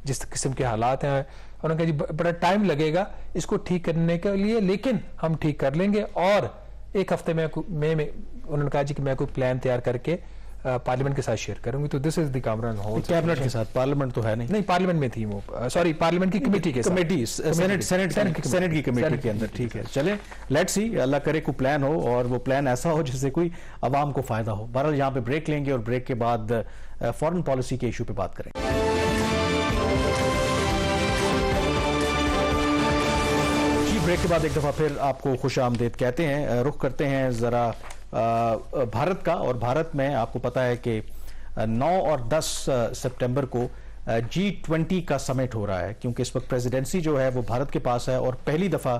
जिस किस्म के हालात हैं। उन्होंने कहा जी बड़ा टाइम लगेगा इसको ठीक करने के लिए, लेकिन हम ठीक कर लेंगे, और 1 हफ्ते में उन्होंने कहा जी कि मैं कोई प्लान तैयार करके पार्लियामेंट के साथ शेयर करूंगी। तो this is the Kamran whole cabinet के साथ, पार्लियामेंट तो है नहीं पार्लियामेंट में थी वो, सॉरी पार्लियामेंट की कमेटी के सेनेट की कमेटी के अंदर। ठीक है, चले लेट्स सी, अल्लाह करे कोई प्लान हो और वो प्लान ऐसा हो जिससे कोई अवाम को फायदा हो। बहरहाल यहाँ पे ब्रेक लेंगे और ब्रेक के बाद फॉरेन पॉलिसी के इशू पे बात करेंगे। ब्रेक के बाद एक दफा फिर आपको खुश आमदेद कहते हैं। रुख करते हैं जरा भारत का, और भारत में आपको पता है कि 9 और 10 सितंबर को G20 का समिट हो रहा है, क्योंकि इस वक्त प्रेसिडेंसी जो है वो भारत के पास है और पहली दफा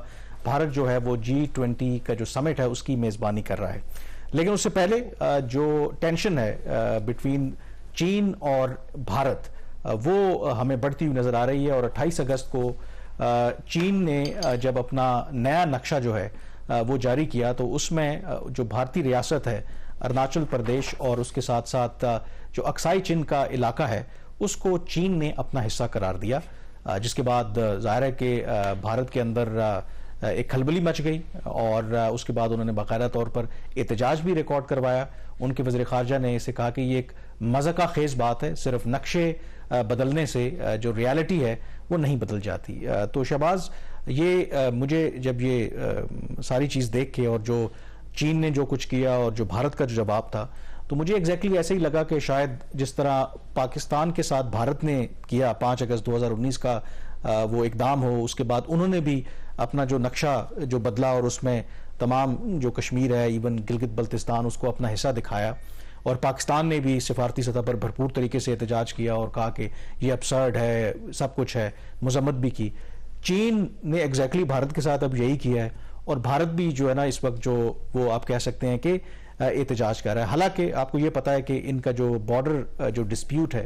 भारत जो है वो G20 का जो समिट है उसकी मेजबानी कर रहा है। लेकिन उससे पहले जो टेंशन है बिटवीन चीन और भारत वो हमें बढ़ती हुई नजर आ रही है। और 28 अगस्त को चीन ने जब अपना नया नक्शा जो है वो जारी किया तो उसमें जो भारतीय रियासत है अरुणाचल प्रदेश और उसके साथ साथ जो अक्साई चिन का इलाका है उसको चीन ने अपना हिस्सा करार दिया, जिसके बाद जाहिर है कि भारत के अंदर एक खलबली मच गई और उसके बाद उन्होंने बाकायदा तौर पर एहतजाज भी रिकॉर्ड करवाया उनके वज़ीर ख़ारजा ने इसे कहा कि ये एक मज़ाक़ा खेज़ बात है, सिर्फ नक्शे बदलने से जो रियलिटी है वो नहीं बदल जाती। तो शहबाज, ये मुझे जब ये सारी चीज़ देख के और जो चीन ने जो कुछ किया और जो भारत का जो जवाब था, तो मुझे एग्जैक्टली ऐसे ही लगा कि शायद जिस तरह पाकिस्तान के साथ भारत ने किया 5 अगस्त 2019 का वो इकदाम हो, उसके बाद उन्होंने भी अपना जो नक्शा जो बदला और उसमें तमाम जो कश्मीर है, इवन गिलगित बल्तिस्तान, उसको अपना हिस्सा दिखाया, और पाकिस्तान ने भी सिफारती सतह पर भरपूर तरीके से एहतजाज किया और कहा कि ये अपसर्ड है, सब कुछ है, मजम्मत भी की। चीन ने एग्जैक्टली भारत के साथ अब यही किया है, और भारत भी जो है ना इस वक्त जो वो आप कह सकते हैं कि एहतजाज कर रहा है। हालांकि आपको ये पता है कि इनका जो बॉर्डर जो डिस्प्यूट है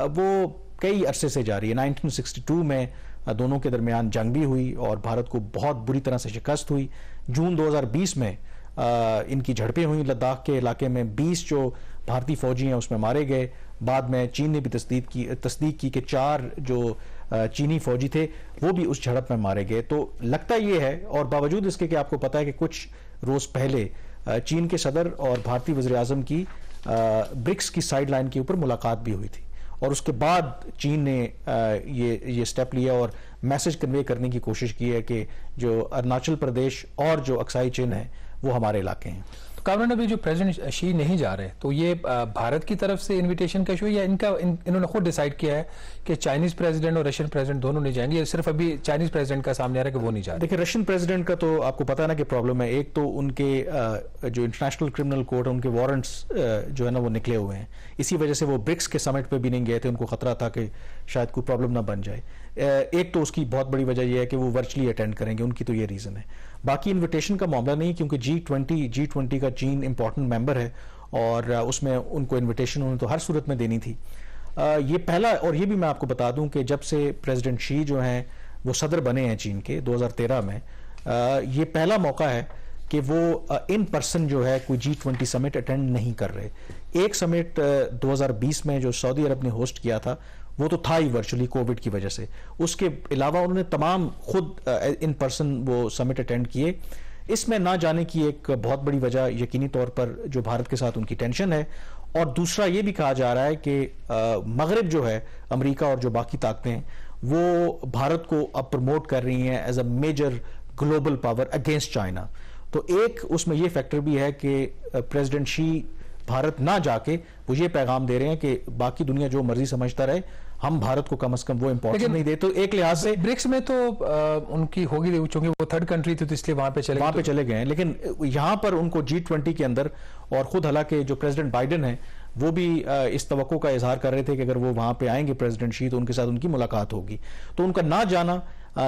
वो कई अरसे से जारी है। 1962 में दोनों के दरमियान जंग भी हुई और भारत को बहुत बुरी तरह से शिकस्त हुई। जून 2020 में इनकी झड़पें हुई लद्दाख के इलाके में, 20 जो भारतीय फौजी हैं उसमें मारे गए। बाद में चीन ने भी तस्दीक की कि 4 जो चीनी फौजी थे वो भी उस झड़प में मारे गए। तो लगता ये है, और बावजूद इसके कि आपको पता है कि कुछ रोज पहले चीन के सदर और भारतीय वज़ीर आज़म की ब्रिक्स की साइड लाइन के ऊपर मुलाकात भी हुई थी, और उसके बाद चीन ने ये स्टेप लिया और मैसेज कन्वे करने की कोशिश की है कि जो अरुणाचल प्रदेश और जो अक्साई चीन है वो हमारे इलाके हैं। तो कामरान, अभी जो प्रेसिडेंट शी नहीं जा रहे, तो ये भारत की तरफ से इनविटेशन का इशू है या इन्होंने खुद डिसाइड किया है कि चाइनीज प्रेसिडेंट और रशियन प्रेसिडेंट दोनों नहीं जाएंगे, या सिर्फ अभी चाइनीज प्रेसिडेंट का सामने आ रहा है कि वो नहीं जा रहे? देखिए, रशियन प्रेसिडेंट का तो आपको पता है ना कि प्रॉब्लम है। एक तो उनके जो इंटरनेशनल क्रिमिनल कोर्ट है, उनके वारंट्स जो है ना वो निकले हुए हैं, इसी वजह से वो ब्रिक्स के समिट पे भी नहीं गए थे, उनको खतरा था कि शायद कोई प्रॉब्लम ना बन जाए। एक तो उसकी बहुत बड़ी वजह यह है कि वो वर्चुअली अटेंड करेंगे, उनकी तो ये रीज़न है। बाकी इन्विटेशन का मामला नहीं, क्योंकि G20 का चीन इंपॉर्टेंट मेंबर है और उसमें उनको इन्विटेशन उन्होंने तो हर सूरत में देनी थी। ये पहला, और ये भी मैं आपको बता दूं कि जब से प्रेसिडेंट शी जो हैं वो सदर बने हैं चीन के 2013 में, ये पहला मौका है कि वो इन पर्सन जो है कोई G20 समिट अटेंड नहीं कर रहे। एक समिट 2020 में जो सऊदी अरब ने होस्ट किया था वो तो था ही वर्चुअली कोविड की वजह से, उसके अलावा उन्होंने तमाम खुद इन पर्सन वो समिट अटेंड किए। इसमें ना जाने की एक बहुत बड़ी वजह यकीनी तौर पर जो भारत के साथ उनकी टेंशन है, और दूसरा ये भी कहा जा रहा है कि मगरिब जो है, अमेरिका और जो बाकी ताकतें वो भारत को अब प्रमोट कर रही हैं as a major global power against China. तो एक उसमें ये फैक्टर भी है कि प्रेसिडेंट शी भारत ना जाके वो ये पैगाम दे रहे हैं कि बाकी दुनिया जो मर्जी समझता रहे, हम भारत को कम से कम वो इंपॉर्टेंस नहीं दे। तो एक लिहाज से ब्रिक्स में तो उनकी होगी, चूंकि वो थर्ड कंट्री थी तो इसलिए वहां पे चले गए हैं, लेकिन यहाँ पर उनको G20 के अंदर, और खुद हालांकि जो प्रेसिडेंट बाइडेन है वो भी इस तवक्को का इजहार कर रहे थे कि अगर वो वहां पे आएंगे प्रेसिडेंट शी तो उनके साथ उनकी मुलाकात होगी। तो उनका ना जाना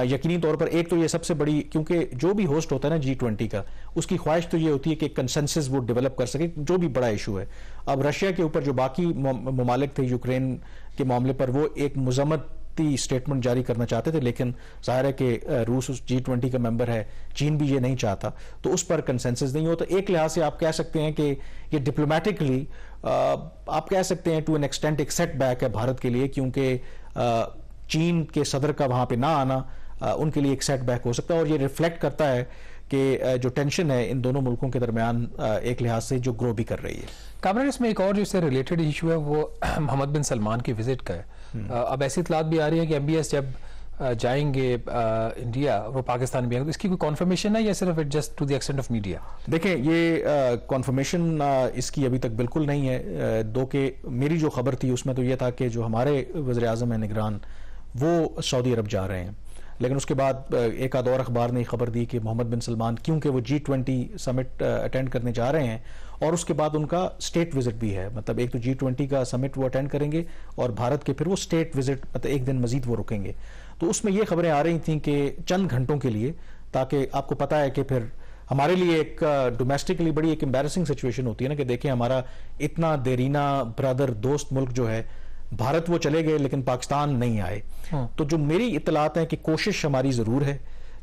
यकीनी तौर पर एक तो ये सबसे बड़ी, क्योंकि जो भी होस्ट होता है ना G20 का, उसकी ख्वाहिश तो ये होती है कि कंसेंसस वो डेवलप कर सके, जो भी बड़ा इशू है। अब रशिया के ऊपर जो बाकी ममालिक थे यूक्रेन के मामले पर, वो एक मुज़म्मती स्टेटमेंट जारी करना चाहते थे, लेकिन जाहिर है कि रूस उस G20 का मेंबर है, चीन भी ये नहीं चाहता, तो उस पर कंसेंसस नहीं हो। तो एक लिहाज से आप कह सकते हैं कि ये डिप्लोमेटिकली आप कह सकते हैं टू एन एक्सटेंट एक सेटबैक है भारत के लिए, क्योंकि चीन के सदर का वहां पे ना आना उनके लिए एक सेटबैक हो सकता है, और ये रिफ्लेक्ट करता है कि जो टेंशन है इन दोनों मुल्कों के दरमियान एक लिहाज से जो ग्रो भी कर रही है। कामरान, इसमें एक और जो इससे रिलेटेड इशू है वो मोहम्मद बिन सलमान की विजिट का है। अब ऐसी इतलात भी आ रही है कि MBS जब जाएंगे इंडिया, वो पाकिस्तान भी आएंगे, तो इसकी कोई कॉन्फर्मेशन है या सिर्फ it just to the extent of media? देखें, ये कॉन्फर्मेशन इसकी अभी तक बिल्कुल नहीं है। दो के मेरी जो खबर थी उसमें तो ये था कि जो हमारे वज़ीर आज़म है निगरान, वो सऊदी अरब जा रहे हैं, लेकिन उसके बाद एक आध और अखबार ने खबर दी कि मोहम्मद बिन सलमान, क्योंकि वो G20 समिट अटेंड करने जा रहे हैं और उसके बाद उनका स्टेट विजिट भी है, मतलब एक तो G20 का समिट वो अटेंड करेंगे और भारत के फिर वो स्टेट विजिट, मतलब एक दिन मजीद वो रुकेंगे। तो उसमें ये खबरें आ रही थी कि चंद घंटों के लिए, ताकि आपको पता है कि फिर हमारे लिए एक डोमेस्टिकली बड़ी एक एम्बैरेसिंग सिचुएशन होती है ना, कि देखिए हमारा इतना देरीना ब्रदर दोस्त मुल्क जो है, भारत वो चले गए लेकिन पाकिस्तान नहीं आए। तो जो मेरी इत्तलात है कि कोशिश हमारी जरूर है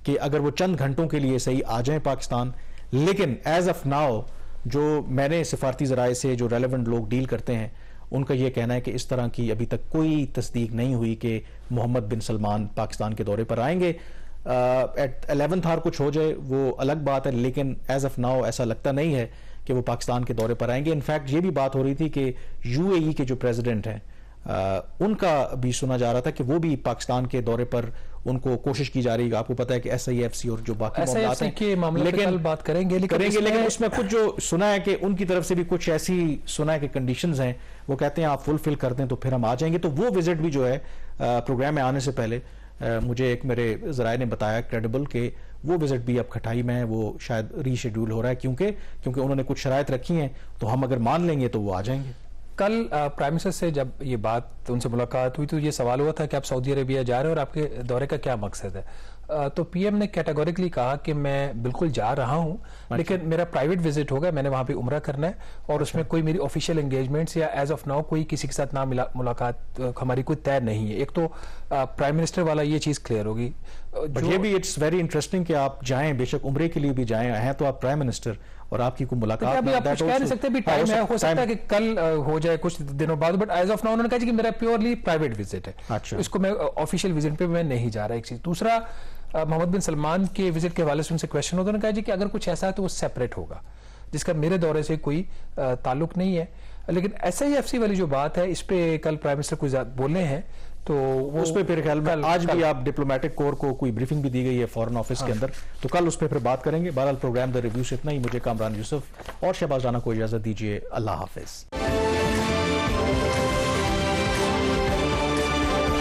कि अगर वो चंद घंटों के लिए सही आ जाए पाकिस्तान, लेकिन एज ऑफ नाउ जो मैंने सिफारती जराए से जो रेलेवेंट लोग डील करते हैं, उनका ये कहना है कि इस तरह की अभी तक कोई तस्दीक नहीं हुई कि मोहम्मद बिन सलमान पाकिस्तान के दौरे पर आएंगे। एट 11th आवर कुछ हो जाए वो अलग बात है, लेकिन एज ऑफ नाउ ऐसा लगता नहीं है कि वो पाकिस्तान के दौरे पर आएंगे। इनफैक्ट ये भी बात हो रही थी कि यूएई के जो प्रेसिडेंट हैं उनका भी सुना जा रहा था कि वो भी पाकिस्तान के दौरे पर उनको कोशिश की जा रही है। आपको पता है कि एसआईएफसी और जो बाकी मामलात हैं के मामले पे कल बात करेंगे, लेकिन उसमें कुछ जो सुना है कि उनकी तरफ से भी कुछ ऐसी सुना है कि कंडीशंस हैं, वो कहते हैं आप फुलफिल कर दें तो फिर हम आ जाएंगे। तो वो विजिट भी जो है प्रोग्राम में आने से पहले मुझे एक मेरे जराए ने बताया क्रेडिबल के वो विजिट भी अब खटाई में है, वो शायद रीशेड्यूल हो रहा है क्योंकि उन्होंने कुछ शराइत रखी हैं, तो हम अगर मान लेंगे तो वो आ जाएंगे। कल प्राइम मिनिस्टर से जब ये बात उनसे मुलाकात हुई तो ये सवाल हुआ था कि आप सऊदी अरेबिया जा रहे हैं और आपके दौरे का क्या मकसद है। तो पीएम ने कैटेगोरिकली कहा कि मैं बिल्कुल जा रहा हूं, लेकिन मेरा प्राइवेट विजिट होगा, मैंने वहां पे उम्रा करना है और उसमें कोई मेरी ऑफिशियल एंगेजमेंट्स या एज ऑफ नाउ कोई किसी के साथ ना मुलाकात हमारी कोई तय नहीं है। एक तो प्राइम मिनिस्टर वाला ये चीज क्लियर होगी। ये भी इट्स वेरी इंटरेस्टिंग कि आप जाएं, बेशक उम्रे के लिए भी जाएं, हैं तो आप प्राइम मिनिस्टर और आपकी कोई मुलाकात अभी आप कुछ कह नहीं सकते, भी टाइम है, हो सकता है कि कल हो जाए कुछ दिनों बाद, बट एज ऑफ नाउ उन्होंने कहा कि मेरा प्योरली प्राइवेट विजिट है। अच्छा। इसको मैं ऑफिशियल विजिट पे मैं नहीं जा रहा। एक चीज। दूसरा, मोहम्मद बिन सलमान के विजिट के हवाले से उनसे क्वेश्चन होता है, उन्होंने कहा जी कि अगर कुछ ऐसा है तो वो सेपरेट होगा, जिसका मेरे दौरे से कोई ताल्लुक नहीं है। लेकिन एसआईएफसी वाली जो बात है, इस पे कल प्राइम मिनिस्टर कुछ बोले हैं, तो वो उस पर फिर ख्याल में आज भी आप डिप्लोमेटिक कोर को कोई ब्रीफिंग भी दी गई है फॉरेन ऑफिस के अंदर, तो कल उस पर फिर बात करेंगे। बहरहाल प्रोग्राम द रिव्यू से इतना ही। मुझे कामरान यूसुफ और शहबाज राना को इजाजत दीजिए। अल्लाह हाफिज।